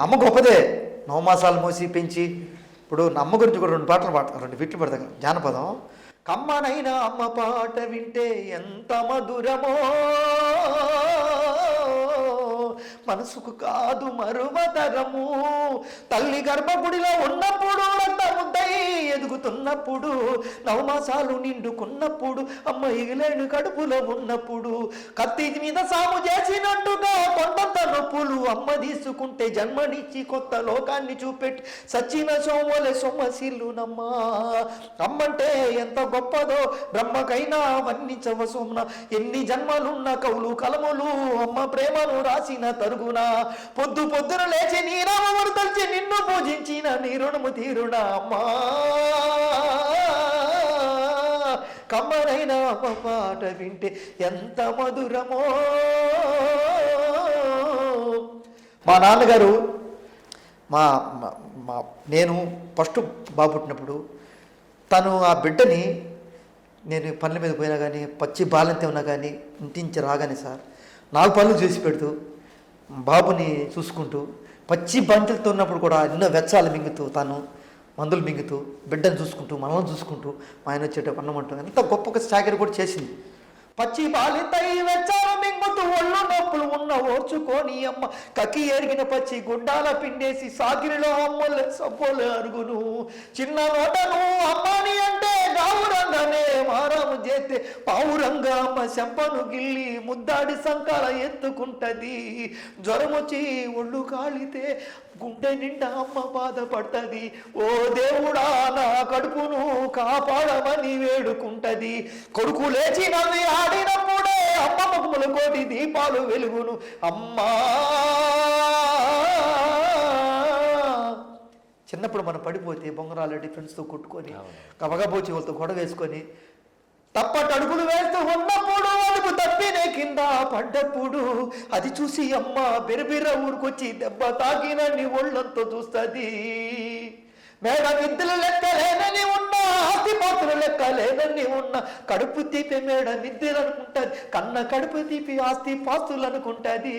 అమ్మ గొప్పదే. 9 మాసాలు మోసి పెంచి. ఇప్పుడు అమ్మ గురించి కూడా 2 పాటలు పాడతాం, 2 బిట్లు పడతాం. జానపదం. కమ్మనైనా అమ్మ పాట వింటే ఎంత మధురమో, మనసుకు కాదు మరువతరము. తల్లి గర్భగుడిలో ఉన్నప్పుడు, రక్తముద్దై ఎదుగుతున్నప్పుడు, 9 మాసాలు నిండుకున్నప్పుడు, అమ్మ ఎగిలేడు కడుపులో ఉన్నప్పుడు, కత్తి మీద సాము చేసినట్టుగా కొండంత నొప్పులు అమ్మ తీసుకుంటే, జన్మనిచ్చి కొత్త లోకాన్ని చూపెట్టి సచిన సోమలే సొమ్మసిల్లునమ్మా. అమ్మంటే ఎంత గొప్పదో బ్రహ్మకైనా వర్ణించవ సోమ్న. ఎన్ని జన్మలున్న కవులు కలములు అమ్మ ప్రేమను రాసిన తరుగున. పొద్దు పొద్దున లేచి నీ నామమును తలిచి నిన్ను పూజించిన నీ రుణము తీరునా అమ్మా. కమ్మనైనా అమ్మ పాట వింటే ఎంత మధురమో. మా నాన్నగారు నేను ఫస్ట్ బాబు పుట్టినప్పుడు తను ఆ బిడ్డని, నేను పనుల మీద పోయినా కానీ, పచ్చి బాలంతే ఉన్నా కానీ, ఇంటించి రాగానే సార్ 4 పనులు చేసి పెడుతూ, బాబుని చూసుకుంటూ, పచ్చి బంతులతో ఉన్నప్పుడు కూడా ఎన్నో వెచ్చాలు మింగుతూ, తను మందులు మింగుతూ, బిడ్డను చూసుకుంటూ, మనల్ని చూసుకుంటూ, మా ఆయన వచ్చేటప్పుడు అన్నమంటూ ఎంత గొప్ప చాకరీ కూడా చేసింది. పచ్చి బాలితై వెచ్చాలు మింగుతూ ఒళ్ళు నొప్పులు ఉన్న ఓర్చుకోని అమ్మ, కకి ఎరిగిన పచ్చి గుడ్డాల పిండేసి సాగిరిలో అమ్మలే సబ్బోలే అరుగును. చిన్న నోటను అమ్మాని అంటే గావురంగానే మారాము చేస్తే, పావురంగా అమ్మ చెంపను గిల్లి ముద్దాడి సంకాల ఎత్తుకుంటది. జ్వరం వచ్చి ఒళ్ళు కాలితే గుండె నిండా అమ్మ బాధపడుతుంది. ఓ దేవుడా నా కడుపును కాపాడమని వేడుకుంటది. కొడుకు లేచి నవ్వి ఆడినప్పుడే అమ్మ ముఖముల కోటి దీపాలు వెలుగును. అమ్మా చిన్నప్పుడు మనం పడిపోతే బొంగరాలెడ్డి ఫ్రెండ్స్తో కొట్టుకొని, కవగబోచి వాళ్ళతో గొడవ వేసుకొని, తప్పటి అడుగులు వేస్తూ ఉన్నప్పుడు, అడుగు తప్పినే కింద పడ్డప్పుడు, అది చూసి అమ్మ బిరబిర ఊరుకొచ్చి దెబ్బ తాకినని ఒళ్ళంతో చూస్తుంది. మేడ విద్యలు లెక్కలేనని ఉన్నా, ఆస్తి పాత్రలు లెక్కలేనని ఉన్నా, కడుపు తీపి మేడ విద్యలు అనుకుంటుంది, కన్న కడుపు తీపి ఆస్తి పాస్తులు అనుకుంటుంది.